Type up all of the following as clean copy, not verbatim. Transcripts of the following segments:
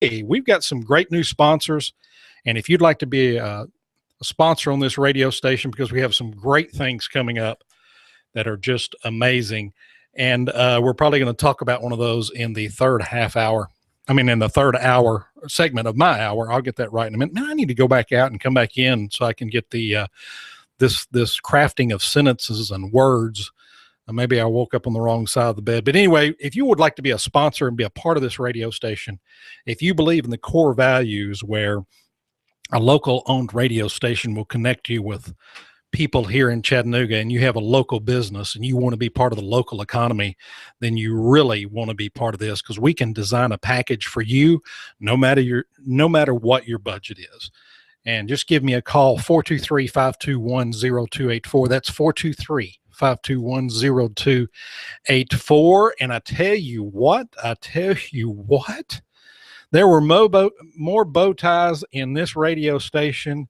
Hey, we've got some great new sponsors. And if you'd like to be a sponsor on this radio station, because we have some great things coming up that are just amazing. And we're probably going to talk about one of those in the third half hour. I mean, in the third hour segment of my hour. I'll get that right in a minute. Man, I need to go back out and come back in so I can get the this crafting of sentences and words. Maybe I woke up on the wrong side of the bed. But anyway, if you would like to be a sponsor and be a part of this radio station, if you believe in the core values where a local owned radio station will connect you with people here in Chattanooga, and you have a local business and you want to be part of the local economy, then you really want to be part of this, because we can design a package for you no matter what your budget is. And just give me a call, 423-521-0284. That's 423-521-0284. And I tell you what, there were more bow ties in this radio station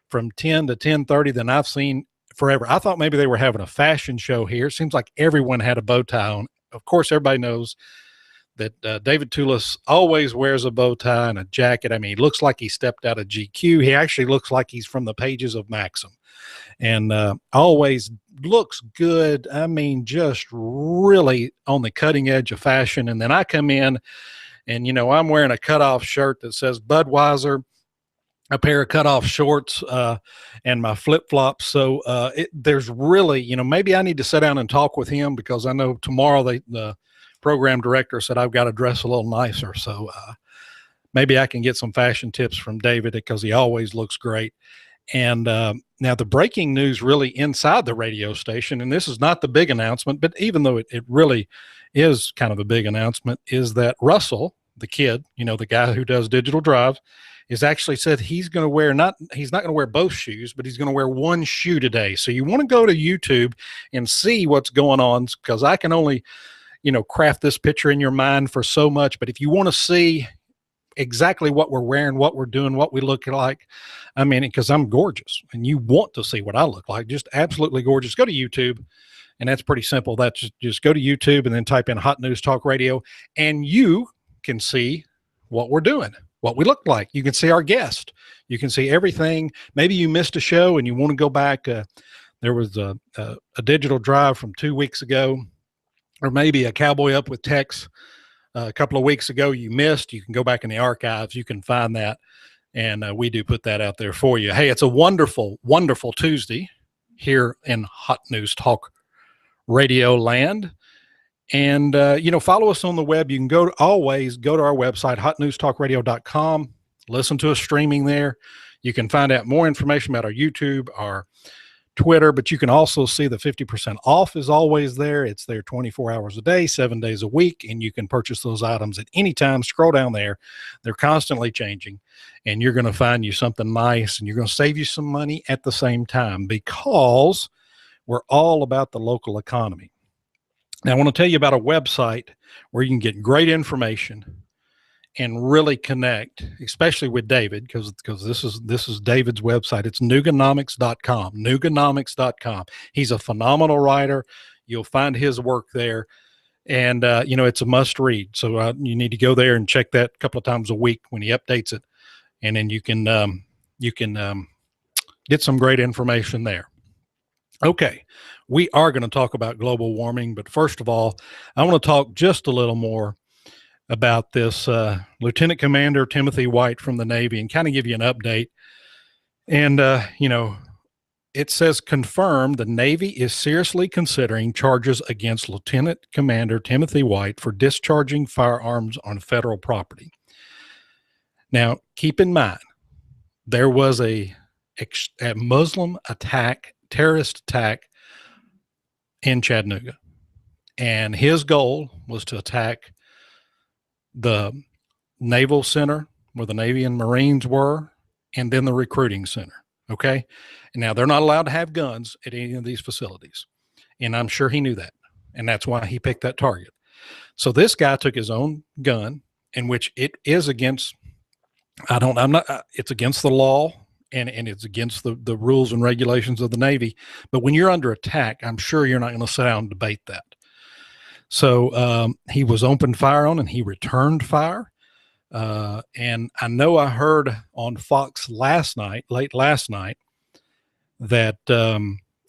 from 10 to 10:30 than I've seen forever. I thought maybe they were having a fashion show here. It seems like everyone had a bow tie on. Of course, everybody knows that David Toulis always wears a bow tie and a jacket. I mean, he looks like he stepped out of GQ. He actually looks like he's from the pages of Maxim, and always looks good. I mean, just really on the cutting edge of fashion. And then I come in and, I'm wearing a cutoff shirt that says Budweiser, a pair of cutoff shorts, and my flip-flops. So there's really, maybe I need to sit down and talk with him, because I know tomorrow the program director said I've got to dress a little nicer. So maybe I can get some fashion tips from David, because he always looks great. And now the breaking news really inside the radio station, and this is not the big announcement, but even though it really is kind of a big announcement, is that Russell, the kid, the guy who does Digital Drive, is actually said he's not going to wear both shoes, but he's going to wear one shoe today. So you want to go to YouTube and see what's going on, because I can only craft this picture in your mind for so much. But if you want to see exactly what we're wearing, what we're doing, what we look like, I mean, because I'm gorgeous and you want to see what I look like, just absolutely gorgeous, go to YouTube. And that's pretty simple. That's just go to YouTube and then type in Hot News Talk Radio, and you can see what we're doing, what we look like. You can see our guest. You can see everything. Maybe you missed a show and you want to go back. There was a Digital Drive from 2 weeks ago, or maybe a Cowboy Up with Tex a couple of weeks ago you missed. You can go back in the archives. You can find that. And we do put that out there for you. Hey, it's a wonderful, wonderful Tuesday here in Hot News Talk Radio land. And, follow us on the web. You can always go to our website, hotnewstalkradio.com, listen to us streaming there. You can find out more information about our YouTube, our Twitter, but you can also see the 50% off is always there. It's there 24 hours a day, 7 days a week, and you can purchase those items at any time. Scroll down there. They're constantly changing, and you're going to find you something nice, and you're going to save you some money at the same time, because we're all about the local economy. Now, I want to tell you about a website where you can get great information and really connect, especially with David, because this is David's website. It's Nuganomics.com, Nuganomics.com. He's a phenomenal writer. You'll find his work there, and it's a must read. So you need to go there and check that a couple of times a week when he updates it, and then you can get some great information there. Okay, we are going to talk about global warming, but first of all, I want to talk just a little more about this Lieutenant Commander Timothy White from the Navy, and kind of give you an update. And, it says confirmed the Navy is seriously considering charges against Lieutenant Commander Timothy White for discharging firearms on federal property. Now, keep in mind, there was a Muslim terrorist attack in Chattanooga, and his goal was to attack the Naval Center where the Navy and Marines were, and then the recruiting center. Okay. And now they're not allowed to have guns at any of these facilities. And I'm sure he knew that. And that's why he picked that target. So this guy took his own gun, in which it is against, it's against the law, and it's against the rules and regulations of the Navy. But when you're under attack, I'm sure you're not going to sit down and debate that. So he was opened fire on, and he returned fire. And I know I heard on Fox late last night, that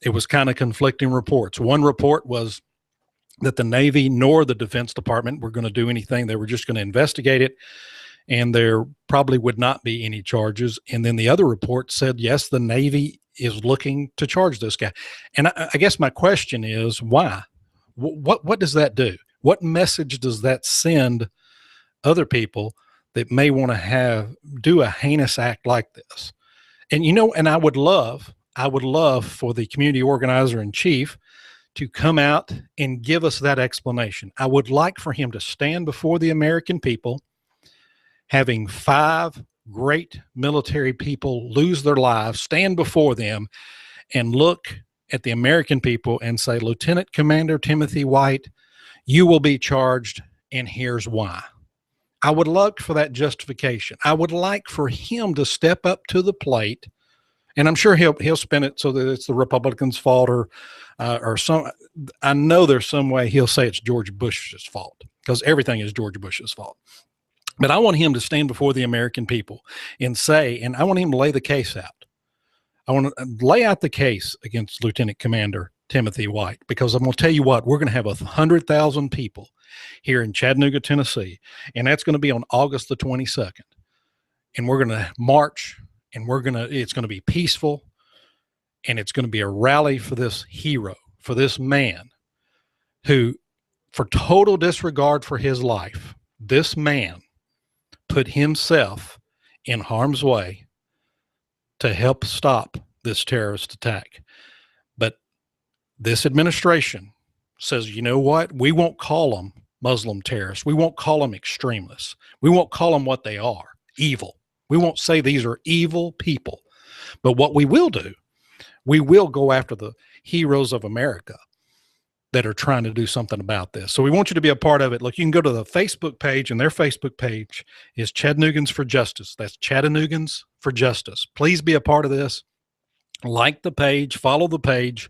it was kind of conflicting reports. One report was that the Navy nor the Defense Department were going to do anything. They were just going to investigate it, and there probably would not be any charges. And then the other report said, yes, the Navy is looking to charge this guy. And I guess my question is, why? What does that do? What message does that send other people that may want to do a heinous act like this? And, and I would love for the community organizer in chief to come out and give us that explanation. I would like for him to stand before the American people, having 5 great military people lose their lives, stand before them and look at the American people and say, Lieutenant Commander Timothy White, you will be charged, and here's why. I would love for that justification. I would like for him to step up to the plate, and I'm sure he'll spin it so that it's the Republicans' fault, or some. I know there's some way he'll say it's George Bush's fault, because everything is George Bush's fault. But I want him to stand before the American people and say, and I want him to lay the case out. I want to lay out the case against Lieutenant Commander Timothy White, because I'm going to tell you what, we're going to have 100,000 people here in Chattanooga, Tennessee, and that's going to be on August the 22nd. And we're going to march, and it's going to be peaceful, and it's going to be a rally for this hero, for this man who, for total disregard for his life, this man put himself in harm's way to help stop this terrorist attack. But this administration says, you know what? We won't call them Muslim terrorists. We won't call them extremists. We won't call them what they are, evil. We won't say these are evil people. But what we will do, we will go after the heroes of America that are trying to do something about this. So we want you to be a part of it. Look, you can go to the Facebook page, and their Facebook page is Chattanoogans for Justice. That's Chattanoogans for Justice. Please be a part of this. Like the page, follow the page,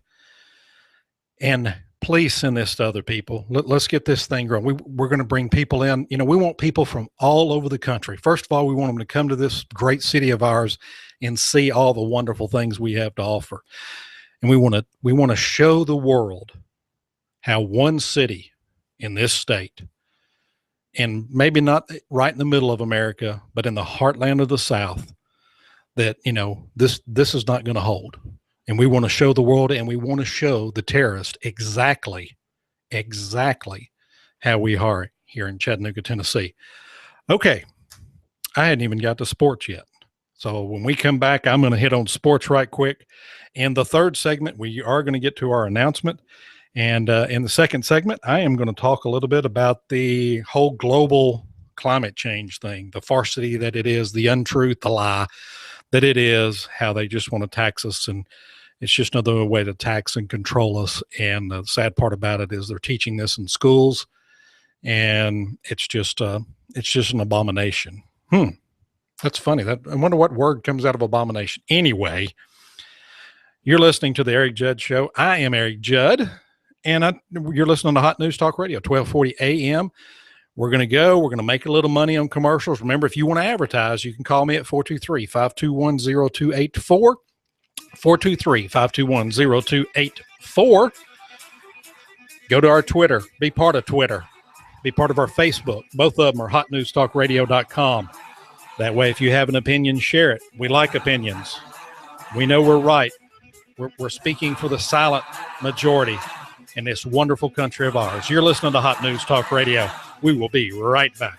and please send this to other people. Let's get this thing growing. We're going to bring people in. We want people from all over the country. First of all, we want them to come to this great city of ours and see all the wonderful things we have to offer. And we want to show the world how one city in this state, and maybe not right in the middle of America, but in the heartland of the South, that, this is not going to hold. And we want to show the world, and we want to show the terrorist exactly how we are here in Chattanooga, Tennessee. Okay. I hadn't even got to sports yet. So when we come back, I'm going to hit on sports right quick. In the third segment, we are going to get to our announcement. And in the second segment, I am going to talk a little bit about the whole global climate change thing, the farcity that it is, the untruth, the lie that it is, how they just want to tax us, and it's just another way to tax and control us. And the sad part about it is they're teaching this in schools, and it's just an abomination. That's funny. I wonder what word comes out of abomination. Anyway, you're listening to the Eric Judd Show. I am Eric Judd. And you're listening to Hot News Talk Radio, 1240 AM. We're going to make a little money on commercials. Remember, if you want to advertise, you can call me at 423-521-0284, 423-521-0284. Go to our Twitter. Be part of Twitter. Be part of our Facebook. Both of them are hotnewstalkradio.com. That way, if you have an opinion, share it. We like opinions. We know we're right. We're speaking for the silent majority in this wonderful country of ours. You're listening to Hot News Talk Radio. We will be right back.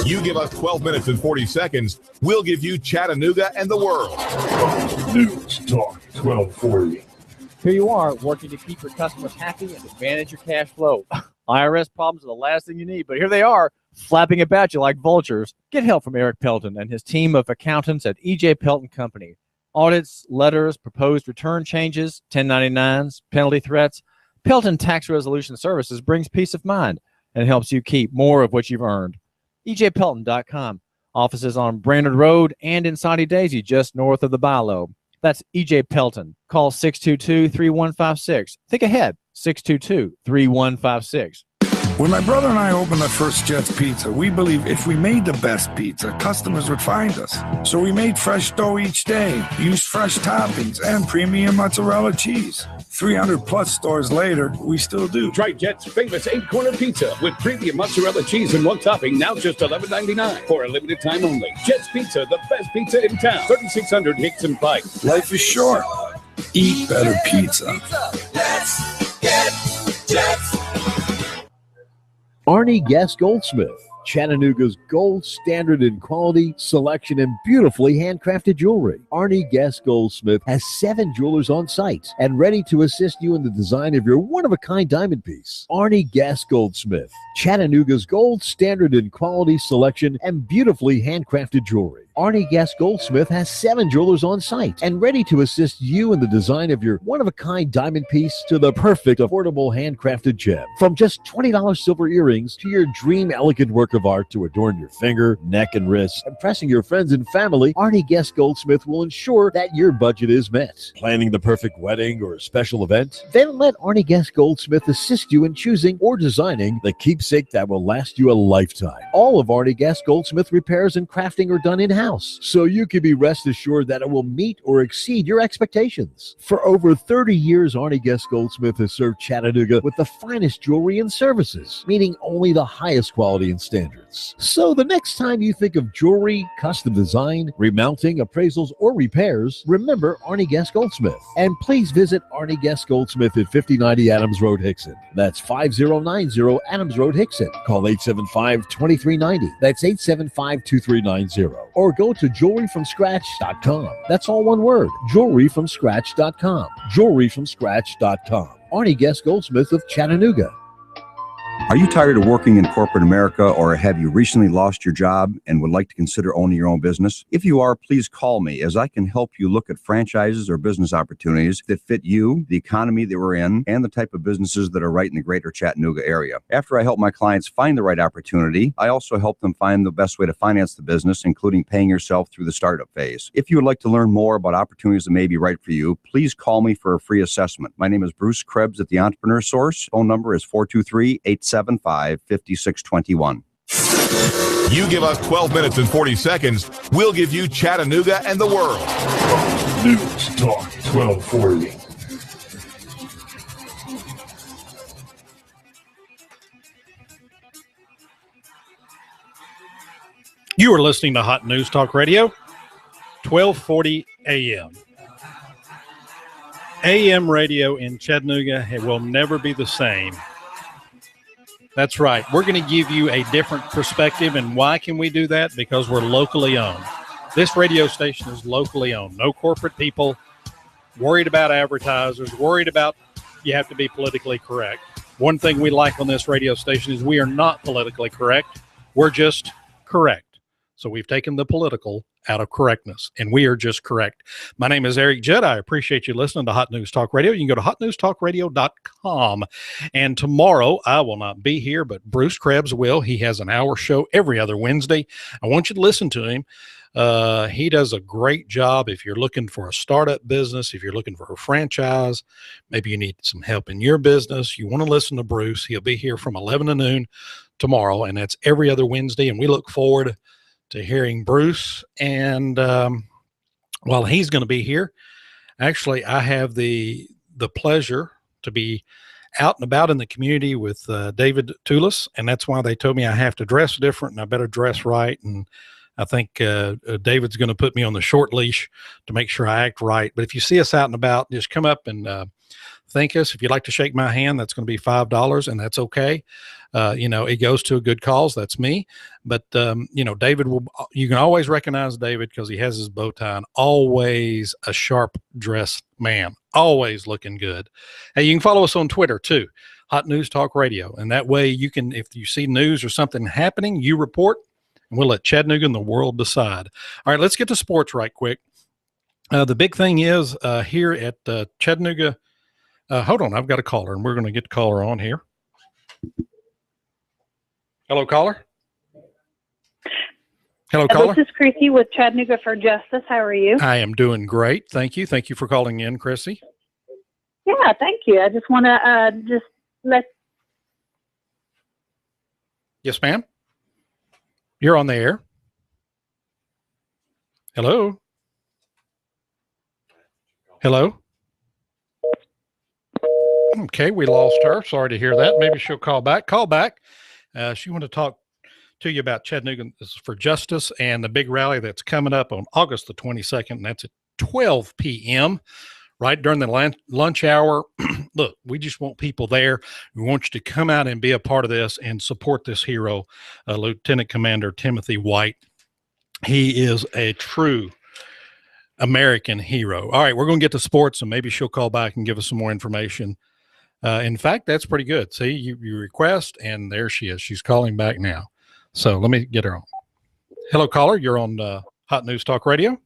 You give us 12 minutes and 40 seconds, we'll give you Chattanooga and the world. News Talk 1240. Here you are, working to keep your customers happy and to manage your cash flow. IRS problems are the last thing you need, but here they are, flapping about you like vultures. Get help from Eric Pelton and his team of accountants at E.J. Pelton Company. Audits, letters, proposed return changes, 1099s, penalty threats. Pelton Tax Resolution Services brings peace of mind and helps you keep more of what you've earned. EJPelton.com. Offices on Brainerd Road and in Saudi Daisy, just north of the Bilo. That's E.J. Pelton. Call 622-3156. Think ahead, 622-3156. When my brother and I opened the first Jets Pizza, we believed if we made the best pizza, customers would find us. So we made fresh dough each day, used fresh toppings, and premium mozzarella cheese. 300-plus stores later, we still do. Try Jet's famous 8-corner pizza with premium mozzarella cheese and one topping, now just $11.99 for a limited time only. Jet's Pizza, the best pizza in town. 3600 Hickson Pike. Life is short. Eat better pizza. Let's get Jets. Arnie Guest Goldsmith, Chattanooga's gold standard in quality, selection, and beautifully handcrafted jewelry. Arnie Guest Goldsmith has 7 jewelers on site and ready to assist you in the design of your one-of-a-kind diamond piece. Arnie Guest Goldsmith, Chattanooga's gold standard in quality, selection, and beautifully handcrafted jewelry. Arnie Guest Goldsmith has 7 jewelers on site and ready to assist you in the design of your one-of-a-kind diamond piece to the perfect affordable handcrafted gem. From just $20 silver earrings to your dream elegant work of art to adorn your finger, neck, and wrist, impressing your friends and family, Arnie Guest Goldsmith will ensure that your budget is met. Planning the perfect wedding or special event? Then let Arnie Guest Goldsmith assist you in choosing or designing the keepsake that will last you a lifetime. All of Arnie Guest Goldsmith repairs and crafting are done in-house, so you can be rest assured that it will meet or exceed your expectations. For over 30 years, Arnie Guest Goldsmith has served Chattanooga with the finest jewelry and services, meeting only the highest quality and standards. So the next time you think of jewelry, custom design, remounting, appraisals, or repairs, remember Arnie Guest Goldsmith. And please visit Arnie Guest Goldsmith at 5090 Adams Road, Hickson. That's 5090 Adams Road, Hickson. Call 875-2390. That's 875-2390. Or go to jewelryfromscratch.com. That's all one word, jewelryfromscratch.com. Jewelryfromscratch.com. Arnie Guest Goldsmith of Chattanooga. Are you tired of working in corporate America, or have you recently lost your job and would like to consider owning your own business? If you are, please call me, as I can help you look at franchises or business opportunities that fit you, the economy that we're in, and the type of businesses that are right in the greater Chattanooga area. After I help my clients find the right opportunity, I also help them find the best way to finance the business, including paying yourself through the startup phase. If you would like to learn more about opportunities that may be right for you, please call me for a free assessment. My name is Bruce Krebs at the Entrepreneur Source. Phone number is 423-875-5621. You give us 12 minutes and 40 seconds, we'll give you Chattanooga and the world. News Talk 1240. You are listening to Hot News Talk Radio, 1240 AM. AM radio in Chattanooga, it will never be the same. That's right. We're going to give you a different perspective. And why can we do that? Because we're locally owned. This radio station is locally owned. No corporate people worried about advertisers, worried about you have to be politically correct. One thing we like on this radio station is we are not politically correct. We're just correct. So we've taken the political out of correctness, and we are just correct. My name is Eric Judd. I appreciate you listening to Hot News Talk Radio. You can go to hotnewstalkradio.com. And tomorrow, I will not be here, but Bruce Krebs will. He has an hour show every other Wednesday. I want you to listen to him. He does a great job. If you're looking for a startup business, if you're looking for a franchise, maybe you need some help in your business, you want to listen to Bruce. He'll be here from 11 to noon tomorrow, and that's every other Wednesday. And we look forward to hearing Bruce. And while he's going to be here, actually, I have the pleasure to be out and about in the community with David Toulis, and that's why they told me I have to dress different and I better dress right. And I think David's going to put me on the short leash to make sure I act right. But if you see us out and about, just come up and thank us. If you'd like to shake my hand, that's going to be $5, and that's okay. It goes to a good cause. That's me. But, David you can always recognize David because he has his bow tie and always a sharp dressed man, always looking good. Hey, you can follow us on Twitter too, Hot News Talk Radio. And that way you can, if you see news or something happening, you report, and we'll let Chattanooga and the world decide. All right, let's get to sports right quick. The big thing is here at Chattanooga. Hold on, I've got a caller, and we're going to get the caller on here. Hello, caller. Hello, caller. This is Chrissy with Chattanooga for Justice. How are you? I am doing great. Thank you. Thank you for calling in, Chrissy. Yeah, thank you. I just want to just let. Yes, ma'am. You're on the air. Hello. Hello. Okay, we lost her. Sorry to hear that. Maybe she'll call back. Call back. She wanted to talk to you about Chattanooga for Justice and the big rally that's coming up on August the 22nd. And that's at 12 p.m. right during the lunch hour. Look, we just want people there. We want you to come out and be a part of this and support this hero, Lieutenant Commander Timothy White. He is a true American hero. All right, we're going to get to sports, and maybe she'll call back and give us some more information. In fact, that's pretty good. See, you request, and there she is. She's calling back now. So let me get her on. Hello, caller. You're on Hot News Talk Radio.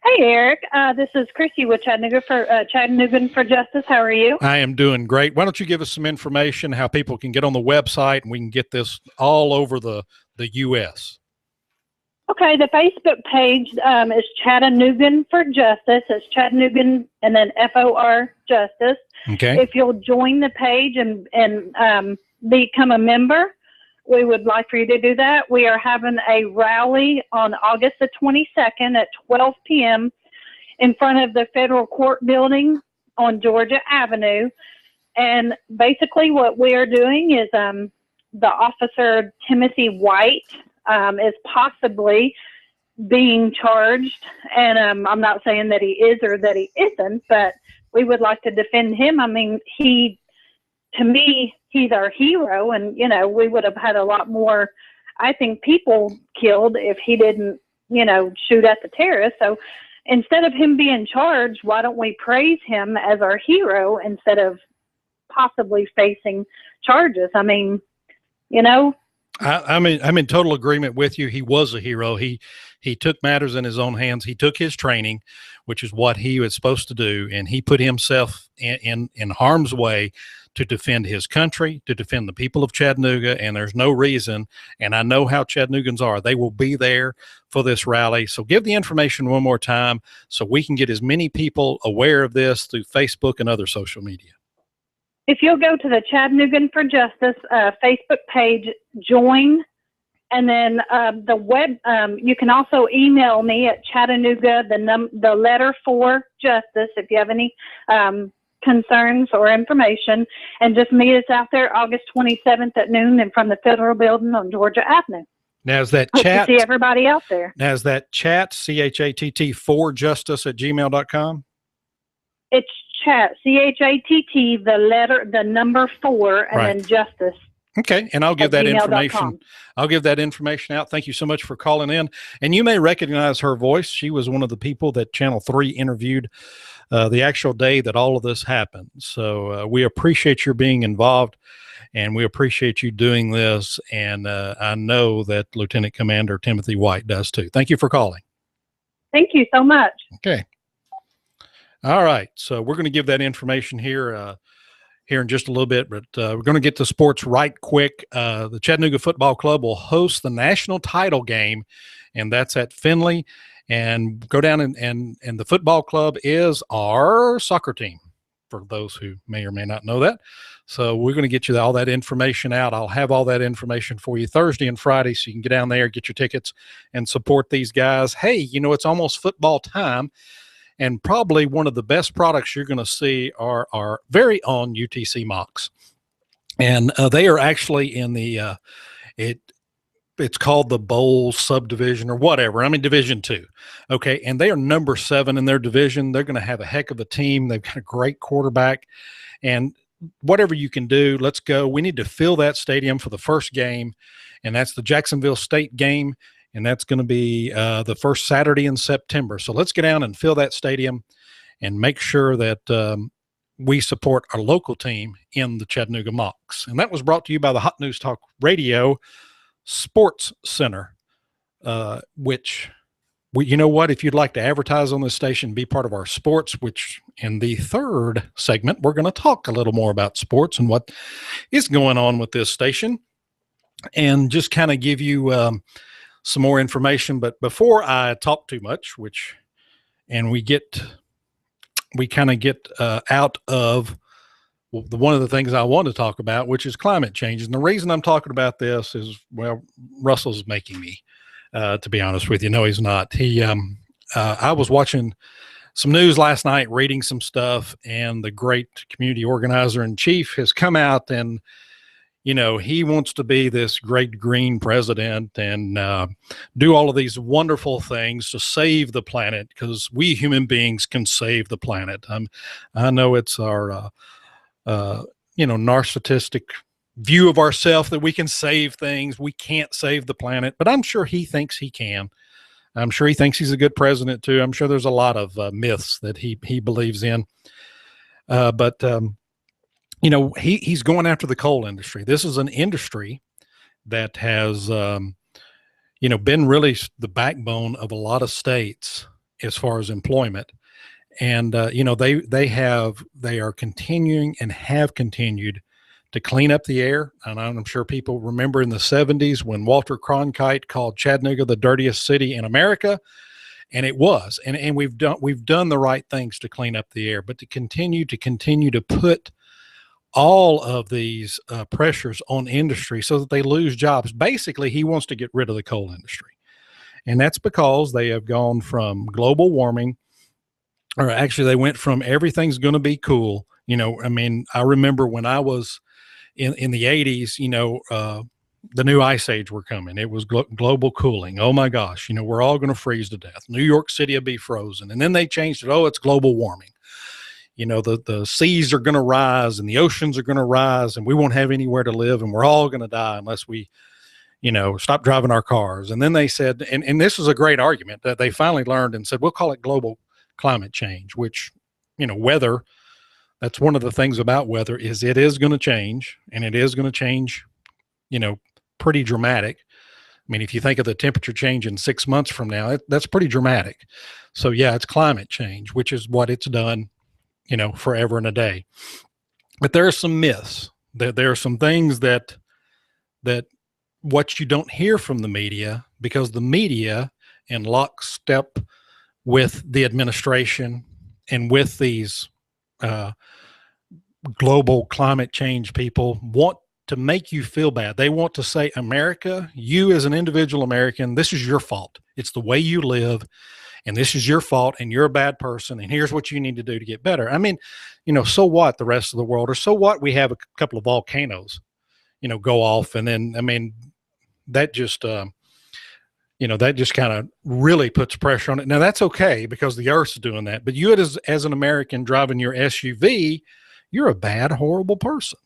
Hey, Eric. This is Chrissy with Chattanooga for Justice. How are you? I am doing great. Why don't you give us some information, how people can get on the website, and we can get this all over the U.S. Okay, the Facebook page is Chattanoogan for Justice. It's Chattanoogan and then FOR Justice. Okay. If you'll join the page and become a member, we would like for you to do that. We are having a rally on August the 22nd at 12 p.m. in front of the federal court building on Georgia Avenue. And basically what we are doing is the officer Timothy White is possibly being charged. And I'm not saying that he is or that he isn't, but we would like to defend him. I mean, to me, he's our hero, and, you know, we would have had a lot more, I think, people killed if he didn't, you know, shoot at the terrorists. So instead of him being charged, why don't we praise him as our hero instead of possibly facing charges? I mean, you know. I'm in total agreement with you. He was a hero. He took matters in his own hands. He took his training, which is what he was supposed to do, and he put himself in harm's way to defend his country, to defend the people of Chattanooga, and there's no reason, and I know how Chattanoogans are, they will be there for this rally. So give the information one more time so we can get as many people aware of this through Facebook and other social media. If you'll go to the Chattanoogan for Justice Facebook page, join, and then the web, you can also email me at Chattanooga, the letter for Justice, if you have any concerns or information, and just meet us out there August 27th at noon in front of the Federal Building on Georgia Avenue. Now, is that Hope chat? to see everybody out there. Now, is that chat, CHATT, for justice at gmail.com? It's chat, CHATT, the number 4, and Right. then justice. Okay, and I'll give that gmail.com. information. I'll give that information out. Thank you so much for calling in. And you may recognize her voice. She was one of the people that Channel 3 interviewed the actual day that all of this happened. So we appreciate your being involved, and we appreciate you doing this. And I know that Lieutenant Commander Timothy White does too. Thank you for calling. Thank you so much. Okay. All right. So we're going to give that information here in just a little bit, but we're going to get to sports right quick. The Chattanooga Football Club will host the national title game, and that's at Finley. And go down and the football club is our soccer team, for those who may or may not know that. So we're going to get you all that information out. I'll have all that information for you Thursday and Friday, so you can get down there, get your tickets, and support these guys. Hey, you know, it's almost football time. And probably one of the best products you're going to see are our very own UTC mocks. And they are actually in the, it's called the Bowl subdivision or whatever. I mean, Division 2. Okay. And they are number 7 in their division. They're going to have a heck of a team. They've got a great quarterback. And whatever you can do, let's go. We need to fill that stadium for the first game. And that's the Jacksonville State game. And that's going to be the first Saturday in September. So let's get down and fill that stadium and make sure that we support our local team in the Chattanooga Mocs. And that was brought to you by the Hot News Talk Radio Sports Center, which, you know what, if you'd like to advertise on this station, be part of our sports, which in the third segment, we're going to talk a little more about sports and what is going on with this station and just kind of give you some more information. But before I talk too much, and we kind of get out of one of the things I want to talk about, which is climate change. And the reason I'm talking about this is, well, Russell's making me, to be honest with you. No, he's not. I was watching some news last night, reading some stuff, and the great community organizer in chief has come out and, he wants to be this great green president and do all of these wonderful things to save the planet, because we human beings can save the planet. I know it's our, narcissistic view of ourselves that we can save things. We can't save the planet, but I'm sure he thinks he can. I'm sure he thinks he's a good president too. I'm sure there's a lot of myths that he believes in. He's going after the coal industry. This is an industry that has, been really the backbone of a lot of states as far as employment. And, they are continuing and have continued to clean up the air. And I'm sure people remember in the 70s when Walter Cronkite called Chattanooga the dirtiest city in America. And it was, and we've done the right things to clean up the air, but to continue to put all of these pressures on industry so that they lose jobs. Basically, he wants to get rid of the coal industry. And that's because they have gone from global warming, or actually they went from everything's going to be cool. I remember when I was in the 80s, the new ice age were coming. It was global cooling. Oh my gosh, we're all going to freeze to death. New York City will be frozen. And then they changed it. Oh, it's global warming. The seas are going to rise and the oceans are going to rise and we won't have anywhere to live and we're all going to die unless we, stop driving our cars. And then they said, and this is a great argument that they finally learned and said, we'll call it global climate change, which, weather, that's one of the things about weather is it is going to change, and it is going to change, pretty dramatic. I mean, if you think of the temperature change in 6 months from now, that's pretty dramatic. So yeah, it's climate change, which is what it's done, forever and a day. But there are some myths. There are some things that what you don't hear from the media, because the media in lockstep with the administration and with these global climate change people want to make you feel bad. They want to say, America, you as an individual American, this is your fault. It's the way you live, and this is your fault, and you're a bad person, and here's what you need to do to get better. I mean, so what the rest of the world, or so what we have a couple of volcanoes, go off, and then, I mean, that just, that just kind of really puts pressure on it. Now that's okay because the Earth's doing that, but you as an American driving your SUV, you're a bad, horrible person.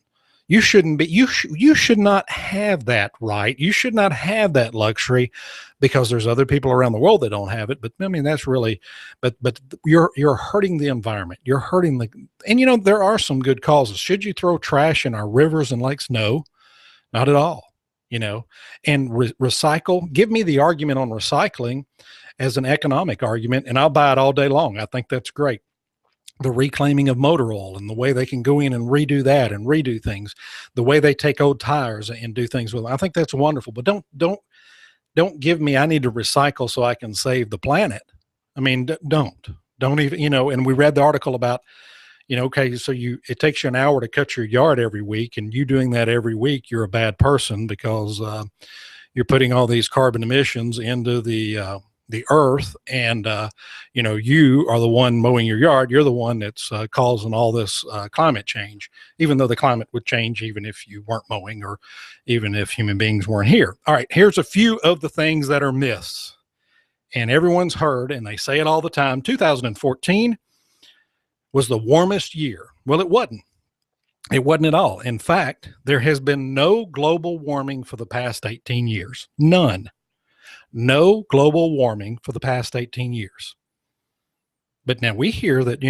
You shouldn't be, you should not have that right. You should not have that luxury because there's other people around the world that don't have it. But I mean, that's really, but you're hurting the environment. You're hurting and there are some good causes. Should you throw trash in our rivers and lakes? No, not at all. And recycle, give me the argument on recycling as an economic argument, and I'll buy it all day long. I think that's great. The reclaiming of motor oil and the way they can go in and redo that and redo things, the way they take old tires and do things with them. I think that's wonderful, but don't give me, I need to recycle so I can save the planet. I mean, don't even, and we read the article about, okay, so it takes you an hour to cut your yard every week, and you doing that every week, you're a bad person because you're putting all these carbon emissions into the earth, and you are the one mowing your yard. You're the one that's causing all this climate change, even though the climate would change even if you weren't mowing or even if human beings weren't here. All right, here's a few of the things that are myths, and everyone's heard, and they say it all the time. 2014 was the warmest year. Well, it wasn't. It wasn't at all. In fact, there has been no global warming for the past 18 years. None. No global warming for the past 18 years. But now we hear that,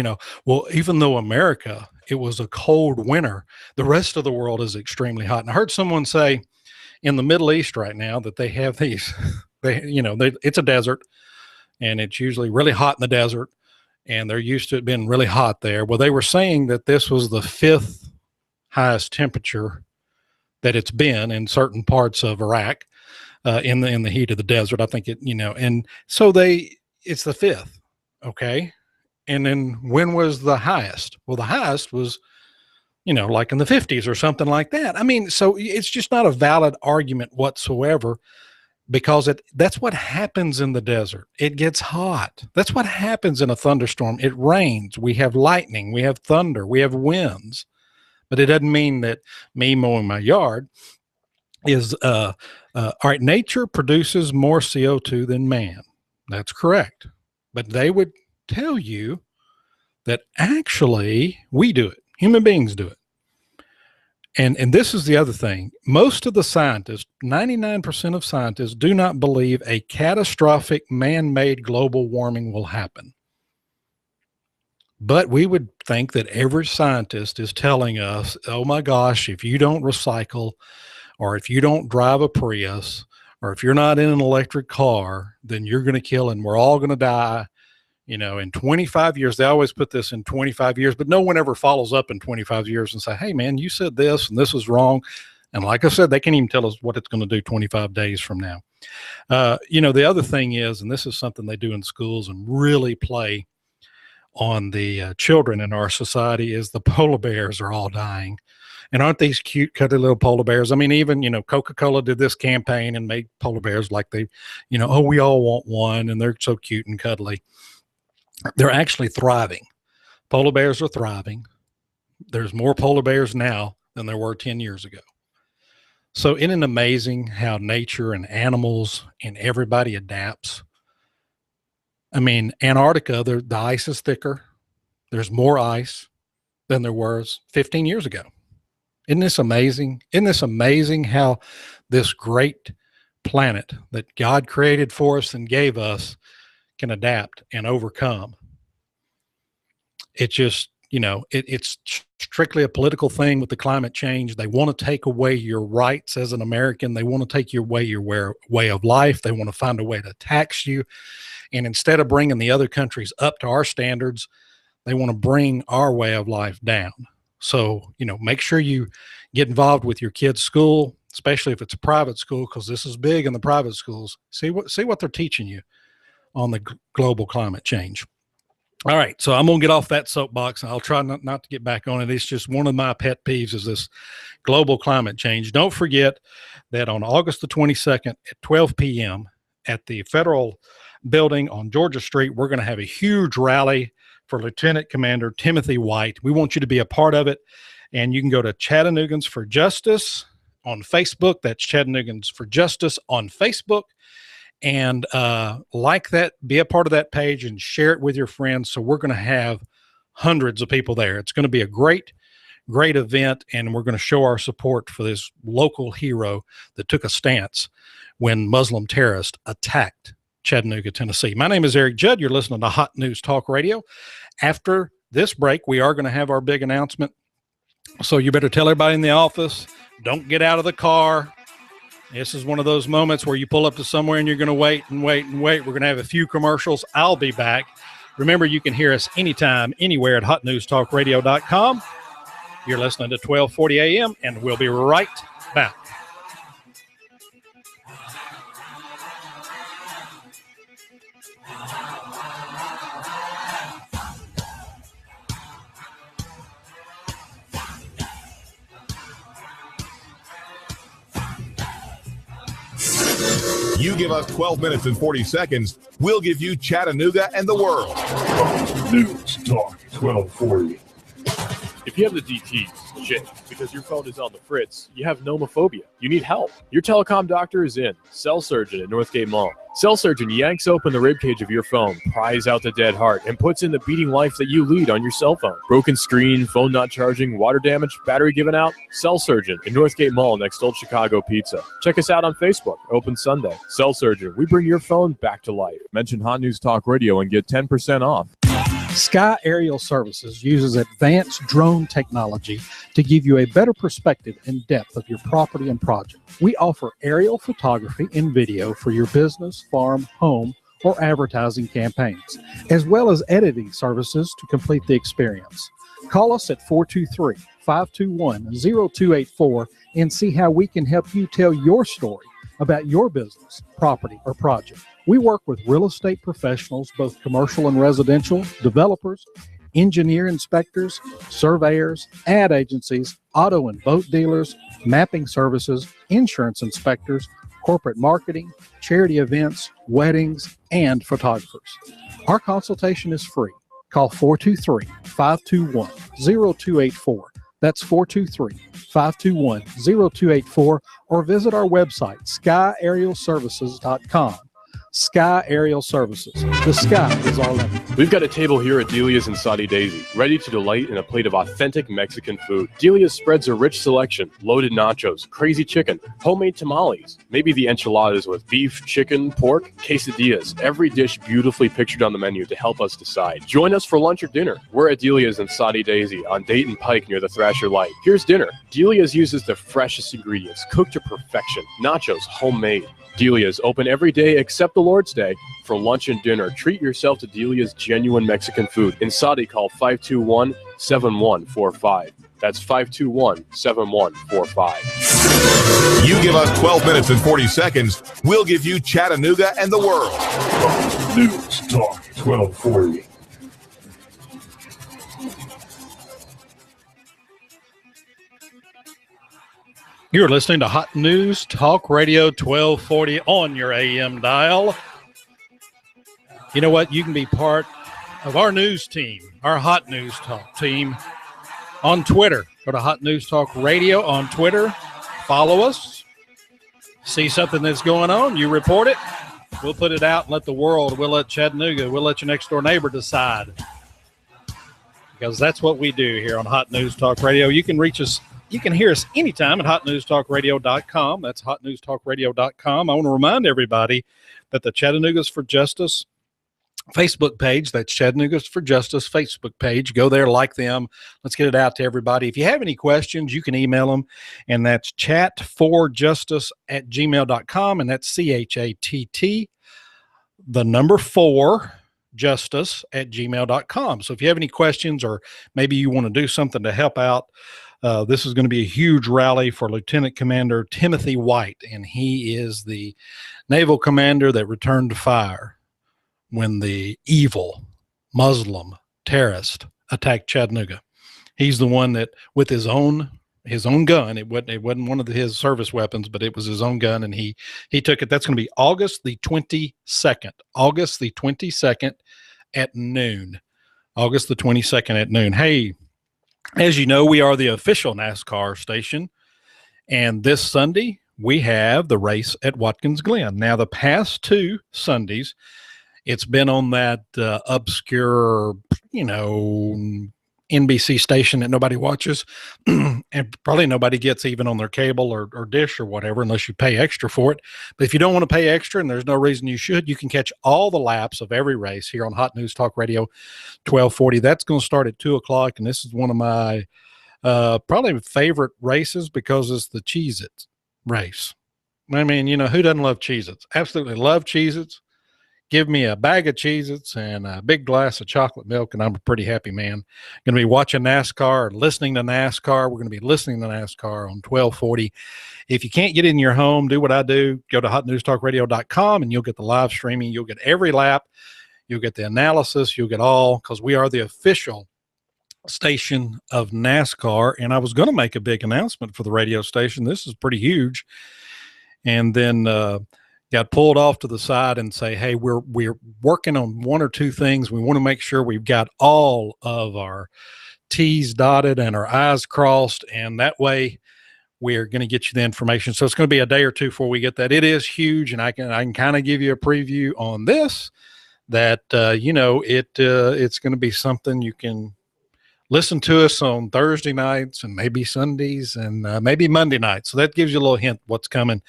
well, even though America, it was a cold winter, the rest of the world is extremely hot. And I heard someone say in the Middle East right now that they have these, it's a desert, and it's usually really hot in the desert, and they're used to it being really hot there. Well, they were saying that this was the 5th highest temperature that it's been in certain parts of Iraq. in the heat of the desert. I think and so it's the 5th. Okay. And then when was the highest? Well, the highest was, like in the 50s or something like that. I mean, so it's just not a valid argument whatsoever, because that's what happens in the desert. It gets hot. That's what happens in a thunderstorm. It rains. We have lightning. We have thunder. We have winds. But it doesn't mean that me mowing my yard is, all right, nature produces more CO2 than man. That's correct. But they would tell you that actually we do it. Human beings do it. And this is the other thing. Most of the scientists, 99% of scientists, do not believe a catastrophic man-made global warming will happen. But we would think that every scientist is telling us, oh my gosh, if you don't recycle, or if you don't drive a Prius, or if you're not in an electric car, then you're going to kill and we're all going to die. In 25 years, they always put this in 25 years, but no one ever follows up in 25 years and say, hey man, you said this and this is wrong. And like I said, they can't even tell us what it's going to do 25 days from now. The other thing is, and this is something they do in schools and really play on the children in our society, is the polar bears are all dying. And aren't these cute, cuddly little polar bears? I mean, even, Coca-Cola did this campaign and made polar bears like they, oh, we all want one. And they're so cute and cuddly. They're actually thriving. Polar bears are thriving. There's more polar bears now than there were 10 years ago. So isn't it amazing how nature and animals and everybody adapts? I mean, Antarctica, the ice is thicker. There's more ice than there was 15 years ago. Isn't this amazing? Isn't this amazing how this great planet that God created for us and gave us can adapt and overcome? It just, it's strictly a political thing with the climate change. They want to take away your rights as an American. They want to take away your way of life. They want to find a way to tax you. And instead of bringing the other countries up to our standards, they want to bring our way of life down. So, make sure you get involved with your kids' school, especially if it's a private school, because this is big in the private schools. See what they're teaching you on the global climate change. All right. So I'm going to get off that soapbox and I'll try not to get back on it. It's just one of my pet peeves is this global climate change. Don't forget that on August the 22nd at 12 p.m. at the federal building on Georgia Street, we're going to have a huge rally for Lieutenant Commander Timothy White. We want you to be a part of it. And you can go to Chattanooga's for Justice on Facebook. That's Chattanooga's for Justice on Facebook. And like that, be a part of that page and share it with your friends. So we're going to have hundreds of people there. It's going to be a great event, and we're going to show our support for this local hero that took a stance when Muslim terrorists attacked Chattanooga, Tennessee. My name is Eric Judd. You're listening to Hot News Talk Radio. After this break, we are going to have our big announcement. So you better tell everybody in the office, don't get out of the car. This is one of those moments where you pull up to somewhere and you're going to wait and wait and wait. We're going to have a few commercials. I'll be back. Remember, you can hear us anytime, anywhere at hotnewstalkradio.com. You're listening to 1240 AM, and we'll be right back. You give us 12 minutes and 40 seconds, we'll give you Chattanooga and the world. News Talk 1240. If you have the DTs, shit, because your phone is on the fritz, you have nomophobia. You need help. Your telecom doctor is in. Cell Surgeon at Northgate Mall. Cell Surgeon yanks open the ribcage of your phone, pries out the dead heart, and puts in the beating life that you lead on your cell phone. Broken screen, phone not charging, water damage, battery given out? Cell Surgeon at Northgate Mall next to Old Chicago Pizza. Check us out on Facebook. Open Sunday. Cell Surgeon. We bring your phone back to life. Mention Hot News Talk Radio and get 10% off. Sky Aerial Services uses advanced drone technology to give you a better perspective and depth of your property and project. We offer aerial photography and video for your business, farm, home, or advertising campaigns, as well as editing services to complete the experience. Call us at 423-521-0284 and see how we can help you tell your story about your business, property, or project. We work with real estate professionals, both commercial and residential, developers, engineer inspectors, surveyors, ad agencies, auto and boat dealers, mapping services, insurance inspectors, corporate marketing, charity events, weddings, and photographers. Our consultation is free. Call 423-521-0284. That's 423-521-0284, or visit our website, skyaerialservices.com. Sky Aerial Services. The sky is our limit. We've got a table here at Delia's and Saudi Daisy, ready to delight in a plate of authentic Mexican food. Delia's spreads a rich selection: loaded nachos, crazy chicken, homemade tamales, maybe the enchiladas with beef, chicken, pork, quesadillas. Every dish beautifully pictured on the menu to help us decide. Join us for lunch or dinner. We're at Delia's and Saudi Daisy on Dayton Pike near the Thrasher Light. Here's dinner. Delia's uses the freshest ingredients, cooked to perfection. Nachos, homemade. Delia's open every day except the Lord's Day. For lunch and dinner, treat yourself to Delia's genuine Mexican food. In Saudi, call 521-7145. That's 521-7145. You give us 12 minutes and 40 seconds, we'll give you Chattanooga and the world. News Talk 1240. You're listening to Hot News Talk Radio 1240 on your AM dial. You know what? You can be part of our news team, our Hot News Talk team on Twitter. Go to Hot News Talk Radio on Twitter. Follow us. See something that's going on, you report it. We'll put it out and let the world, we'll let Chattanooga, we'll let your next door neighbor decide. Because that's what we do here on Hot News Talk Radio. You can reach us. You can hear us anytime at hotnewstalkradio.com. That's hotnewstalkradio.com. I want to remind everybody that the Chattanooga's for Justice Facebook page, that's Chattanooga's for Justice Facebook page. Go there, like them. Let's get it out to everybody. If you have any questions, you can email them, and that's chat4justice@gmail.com, and that's CHATT, the number 4, justice@gmail.com. So if you have any questions, or maybe you want to do something to help out, this is going to be a huge rally for Lieutenant Commander Timothy White, and he is the naval commander that returned fire when the evil Muslim terrorist attacked Chattanooga. He's the one that, with his own gun, it wasn't one of his service weapons, but it was his own gun, and he took it. That's going to be August the 22nd. August the 22nd at noon. August the 22nd at noon. Hey, as you know, we are the official NASCAR station, and this Sunday we have the race at Watkins Glen. Now, the past 2 Sundays, it's been on that obscure, NBC station that nobody watches, and probably nobody gets even on their cable or dish or whatever, unless you pay extra for it. But if you don't want to pay extra, and there's no reason you should, you can catch all the laps of every race here on Hot News Talk Radio 1240. That's going to start at 2 o'clock, and this is one of my probably favorite races because it's the Cheez-Its race. I mean, who doesn't love Cheez-Its? Absolutely love Cheez-Its. Give me a bag of Cheez-Its and a big glass of chocolate milk, and I'm a pretty happy man. Going to be watching NASCAR or listening to NASCAR. We're going to be listening to NASCAR on 1240. If you can't get in your home, do what I do. Go to hotnewstalkradio.com, and you'll get the live streaming. You'll get every lap. You'll get the analysis. You'll get all, because we are the official station of NASCAR. And I was going to make a big announcement for the radio station. This is pretty huge. And then got pulled off to the side and say, hey, we're working on 1 or 2 things. We want to make sure we've got all of our T's dotted and our I's crossed, and that way we're going to get you the information. So it's going to be a day or 2 before we get that. It is huge, and I can kind of give you a preview on this, that it's going to be something you can listen to us on Thursday nights and maybe Sundays and maybe Monday nights. So that gives you a little hint what's coming.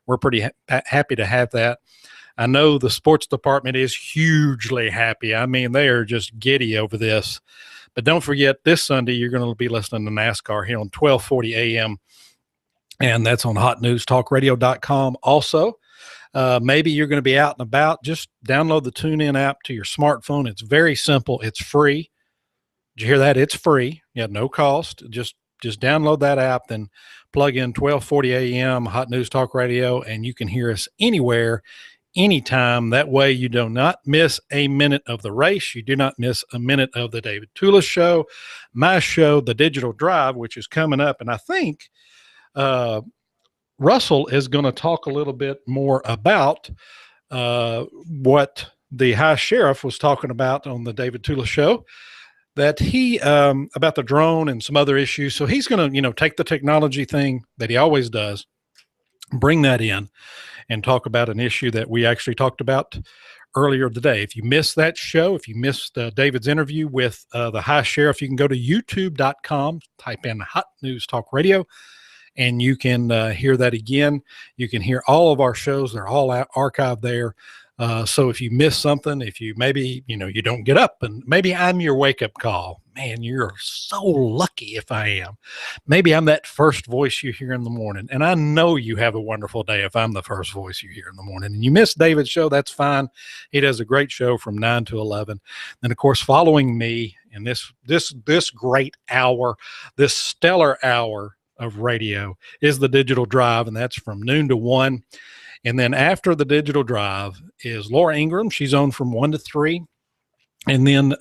We're pretty happy to have that. I know the sports department is hugely happy. I mean, they are just giddy over this. But don't forget, this Sunday, you're going to be listening to NASCAR here on 1240 a.m., and that's on hotnewstalkradio.com. Also, maybe you're going to be out and about. Just download the TuneIn app to your smartphone. It's very simple. It's free. Did you hear that? It's free. Yeah, no cost. Just Just download that app, then plug in 1240 AM Hot News Talk Radio, and you can hear us anywhere, anytime. That way you do not miss a minute of the race. You do not miss a minute of the David Tula Show, my show, The Digital Drive, which is coming up. And I think Russell is going to talk a little bit more about what the High Sheriff was talking about on the David Tula Show, that he about the drone and some other issues. So he's going to, take the technology thing that he always does, bring that in, and talk about an issue that we actually talked about earlier today. If you missed that show, if you missed David's interview with the High Sheriff, you can go to youtube.com, type in Hot News Talk Radio, and you can hear that again. You can hear all of our shows. They're all archived there. So if you miss something, if you maybe, you don't get up, and maybe I'm your wake-up call. Man, you're so lucky if I am. Maybe I'm that first voice you hear in the morning. And I know you have a wonderful day if I'm the first voice you hear in the morning. And you miss David's show, that's fine. He does a great show from 9 to 11. Then, of course, following me in this great hour, this stellar hour of radio is the Digital Drive, and that's from noon to 1. And then after the Digital Drive is Laura Ingram. She's on from 1 to 3. And then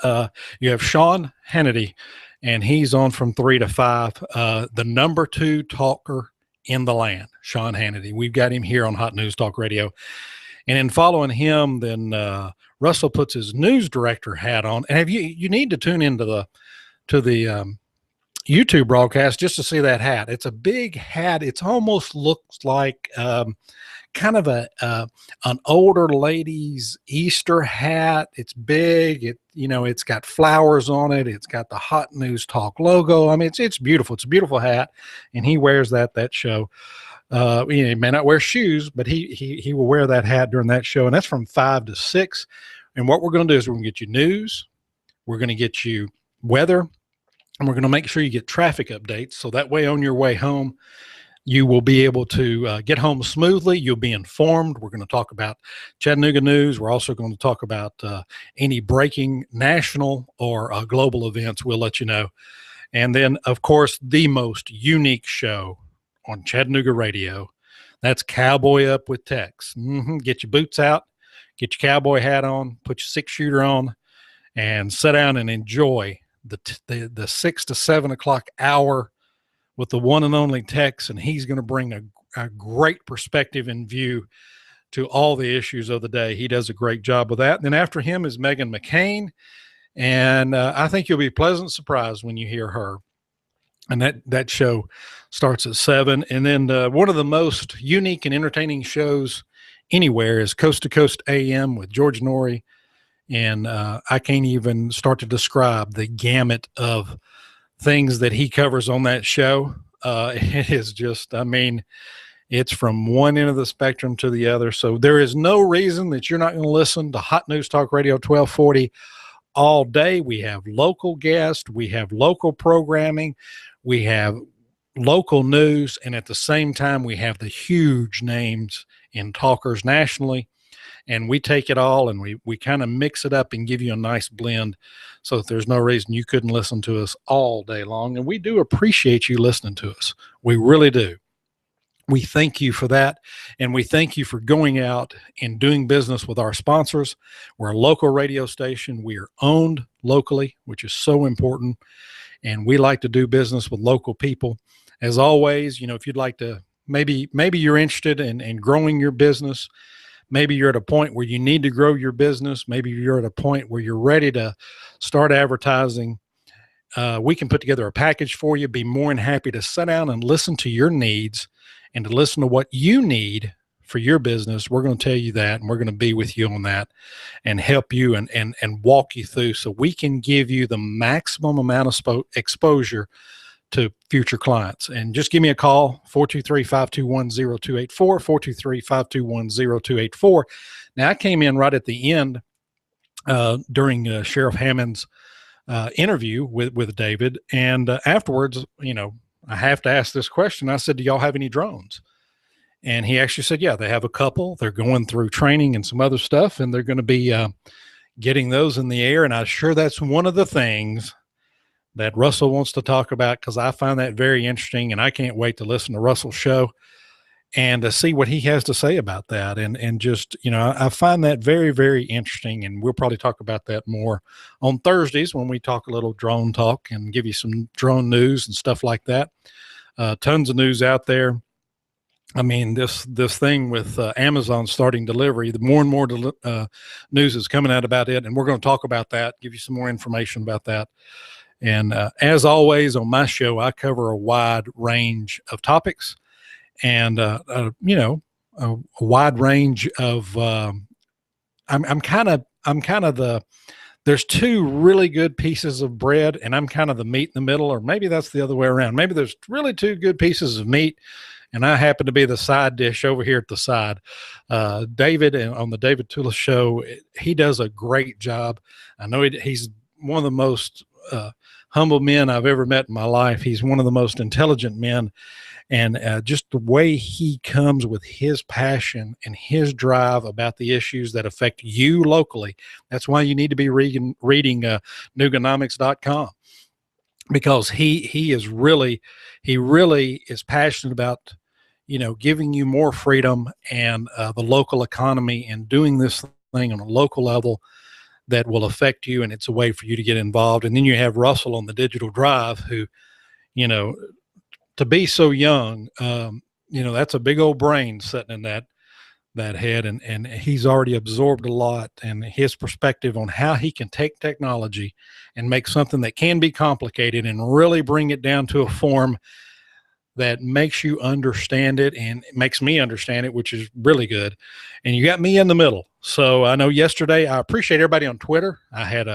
you have Sean Hannity, and he's on from 3 to 5. The number 2 talker in the land, Sean Hannity. We've got him here on Hot News Talk Radio. And in following him, then Russell puts his news director hat on. And you need to tune into the YouTube broadcast just to see that hat. It's a big hat. It almost looks like kind of an older lady's Easter hat. It's big. It's got flowers on it. It's got the Hot News Talk logo. I mean, it's beautiful. It's a beautiful hat, and he wears that show. He may not wear shoes, but he will wear that hat during that show, and that's from 5 to 6. And what we're going to do is we're going to get you news, we're going to get you weather, and we're going to make sure you get traffic updates. So that way on your way home, you will be able to get home smoothly. You'll be informed. We're going to talk about Chattanooga news. We're also going to talk about any breaking national or global events. We'll let you know. And then, of course, the most unique show on Chattanooga radio, that's Cowboy Up with Tex. Get your boots out, get your cowboy hat on, put your 6-shooter on, and sit down and enjoy the 6 to 7 o'clock hour with the one and only Tex, and he's going to bring a great perspective and view to all the issues of the day. He does a great job with that. And then after him is Megan McCain, and I think you'll be pleasant surprised when you hear her. And that show starts at 7. And then one of the most unique and entertaining shows anywhere is Coast to Coast AM with George Norrie. And I can't even start to describe the gamut of things that he covers on that show. It is just, it's from one end of the spectrum to the other. So there is no reason that you're not going to listen to Hot News Talk Radio 1240 all day. We have local guests, we have local programming, we have local news, and at the same time, we have the huge names in talkers nationally. And we take it all and we kind of mix it up and give you a nice blend so that there's no reason you couldn't listen to us all day long. And we do appreciate you listening to us. We really do. We thank you for that. And we thank you for going out and doing business with our sponsors. We're a local radio station. We are owned locally, which is so important. And we like to do business with local people. As always, if you'd like to, maybe you're interested in growing your business. Maybe you're at a point where you need to grow your business. Maybe you're at a point where you're ready to start advertising. We can put together a package for you. Be more than happy to sit down and listen to your needs and to listen to what you need for your business. We're going to tell you that, and we're going to be with you on that and help you and walk you through so we can give you the maximum amount of exposure to future clients. And just give me a call, 423-521-0284, 423-521-0284. Now, I came in right at the end during Sheriff Hammond's interview with David. And afterwards, I have to ask this question. I said, do y'all have any drones? And he actually said, yeah, they have a couple. They're going through training and some other stuff, and they're going to be getting those in the air. And I'm sure that's one of the things that Russell wants to talk about, because I find that very interesting, and I can't wait to listen to Russell's show and to see what he has to say about that. And just, I find that very, very interesting. And we'll probably talk about that more on Thursdays when we talk a little drone talk and give you some drone news and stuff like that. Tons of news out there. I mean, this thing with Amazon starting delivery, the more and more news is coming out about it. And we're going to talk about that, give you some more information about that. And as always on my show, I cover a wide range of topics. And a wide range of I'm kind of there's two really good pieces of bread, and I'm kind of the meat in the middle, or maybe that's the other way around. Maybe there's really two good pieces of meat, and I happen to be the side dish over here at the side. David, on the David Tula show, he does a great job. I know he's one of the most humble men I've ever met in my life. He's one of the most intelligent men. And just the way he comes with his passion and his drive about the issues that affect you locally. That's why you need to be reading Nuganomics.com, because he really is passionate about, giving you more freedom and the local economy, and doing this thing on a local level that will affect you. And it's a way for you to get involved. And then you have Russell on the Digital Drive, who, to be so young, that's a big old brain sitting in that head, and he's already absorbed a lot, and his perspective on how he can take technology and make something that can be complicated and really bring it down to a form that makes you understand it, and it makes me understand it, which is really good. And you got me in the middle. So I know yesterday, I appreciate everybody on Twitter. I had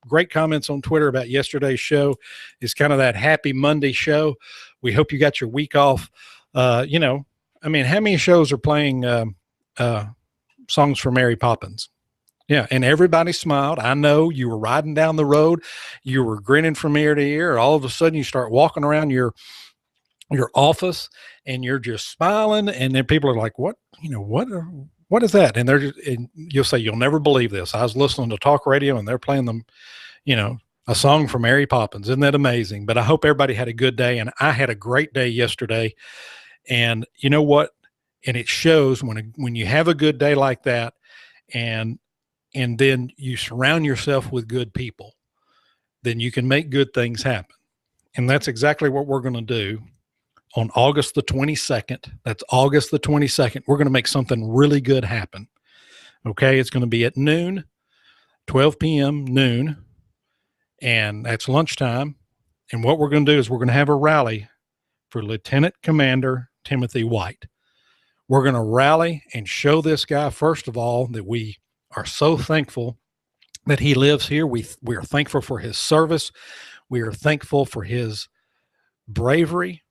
great comments on Twitter about yesterday's show. It's kind of that happy Monday show. We hope you got your week off. How many shows are playing songs from Mary Poppins? Yeah, and everybody smiled. I know you were riding down the road, you were grinning from ear to ear. All of a sudden, you start walking around your office, and you're just smiling, and then people are like, "What? What is that?" And you'll say, "You'll never believe this. I was listening to talk radio, and they're playing them, a song from Mary Poppins." Isn't that amazing? But I hope everybody had a good day, and I had a great day yesterday. And you know what? And it shows when you have a good day like that, and then you surround yourself with good people, then you can make good things happen. And that's exactly what we're going to do on August the 22nd. That's August the 22nd. We're going to make something really good happen. Okay. It's going to be at noon, 12 p.m. noon. And that's lunchtime. And what we're going to do is we're going to have a rally for Lieutenant Commander Timothy White. We're going to rally and show this guy, first of all, that we are so thankful that he lives here. We are thankful for his service. We are thankful for his bravery.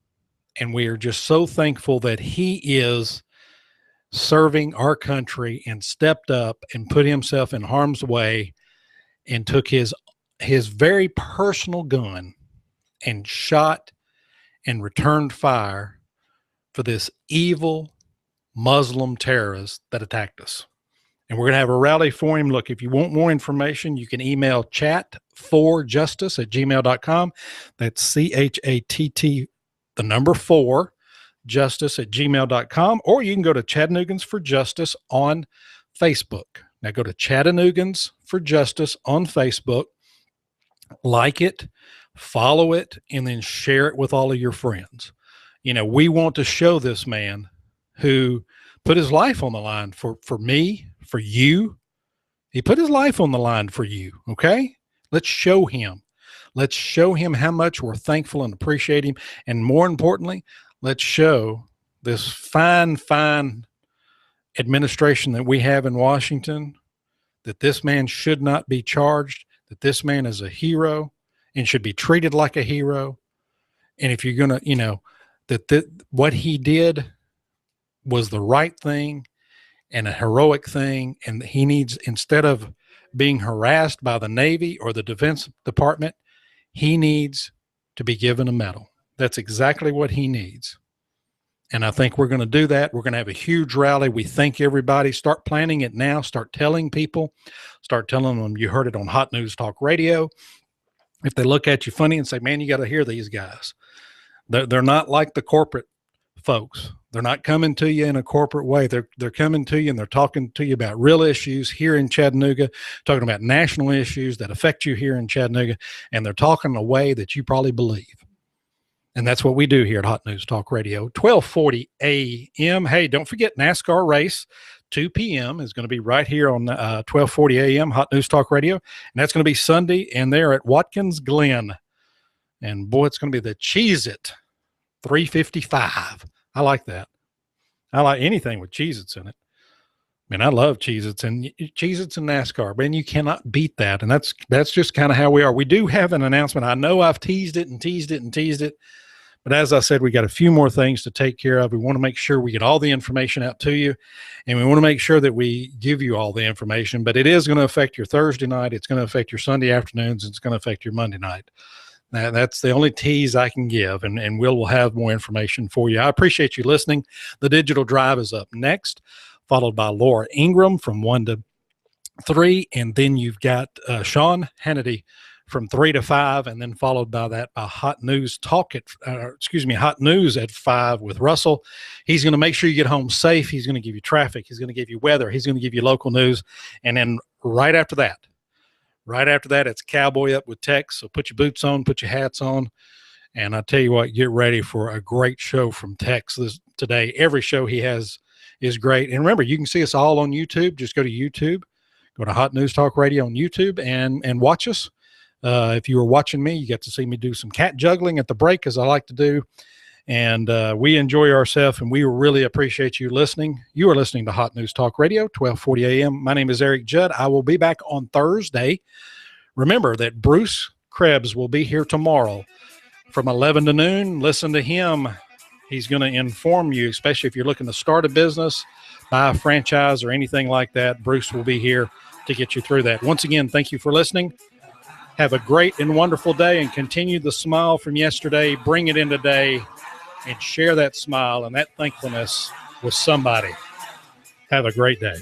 And we are just so thankful that he is serving our country and stepped up and put himself in harm's way and took his very personal gun and shot and returned fire for this evil Muslim terrorist that attacked us. And we're going to have a rally for him. Look, if you want more information, you can email chat4justice@gmail.com. That's CHATT, the number 4, justice@gmail.com, or you can go to Chattanoogan's for Justice on Facebook. Now go to Chattanoogan's for Justice on Facebook, like it, follow it, and then share it with all of your friends. We want to show this man who put his life on the line for me, for you. He put his life on the line for you. Okay. Let's show him. Let's show him how much we're thankful and appreciate him. And more importantly, let's show this fine administration that we have in Washington that this man should not be charged, that this man is a hero and should be treated like a hero. And if you're going to, that what he did was the right thing and a heroic thing. And he needs, instead of being harassed by the Navy or the Defense Department, he needs to be given a medal. That's exactly what he needs. And I think we're going to do that. We're going to have a huge rally. We thank everybody. Start planning it now. Start telling people. Start telling them you heard it on Hot News Talk Radio. if they look at you funny and say, man, you got to hear these guys. They're not like the corporate folks. They're not coming to you in a corporate way. They're coming to you and they're talking to you about real issues here in Chattanooga, talking about national issues that affect you here in Chattanooga, and they're talking in a way that you probably believe. And that's what we do here at Hot News Talk Radio, 1240 a.m. Hey, don't forget NASCAR race, 2 p.m. is going to be right here on 1240 a.m. Hot News Talk Radio. And that's going to be Sunday, and they're at Watkins Glen. And boy, it's going to be the Cheez-It 355. I like that. I like anything with Cheez-Its in it. I mean, I love Cheez-Its and NASCAR, man. You cannot beat that. And that's just kind of how we are. We do have an announcement. I know I've teased it, but as I said, we got a few more things to take care of. We want to make sure we get all the information out to you, and we want to make sure that we give you all the information, but it is going to affect your Thursday night. It's going to affect your Sunday afternoons. It's going to affect your Monday night. That's the only tease I can give, and we'll have more information for you. I appreciate you listening. The Digital Drive is up next, followed by Laura Ingram from 1 to 3, and then you've got Sean Hannity from 3 to 5, and then followed by that Hot News Talk Hot News at 5 with Russell. He's going to make sure you get home safe. He's going to give you traffic. He's going to give you weather. He's going to give you local news, and then right after that, it's Cowboy Up with Tex. So put your boots on, put your hats on. And I tell you what, get ready for a great show from Tex today. Every show he has is great. And remember, you can see us all on YouTube. Just go to YouTube, go to Hot News Talk Radio on YouTube and watch us. If you were watching me, you got to see me do some cat juggling at the break, as I like to do. And we enjoy ourselves, and we really appreciate you listening. You are listening to Hot News Talk Radio, 1240 a.m. My name is Eric Judd. I will be back on Thursday. Remember that Bruce Krebs will be here tomorrow from 11 to noon. Listen to him. He's going to inform you, especially if you're looking to start a business, buy a franchise, or anything like that. Bruce will be here to get you through that. Once again, thank you for listening. Have a great and wonderful day, and continue the smile from yesterday. Bring it in today. And share that smile and that thankfulness with somebody. Have a great day.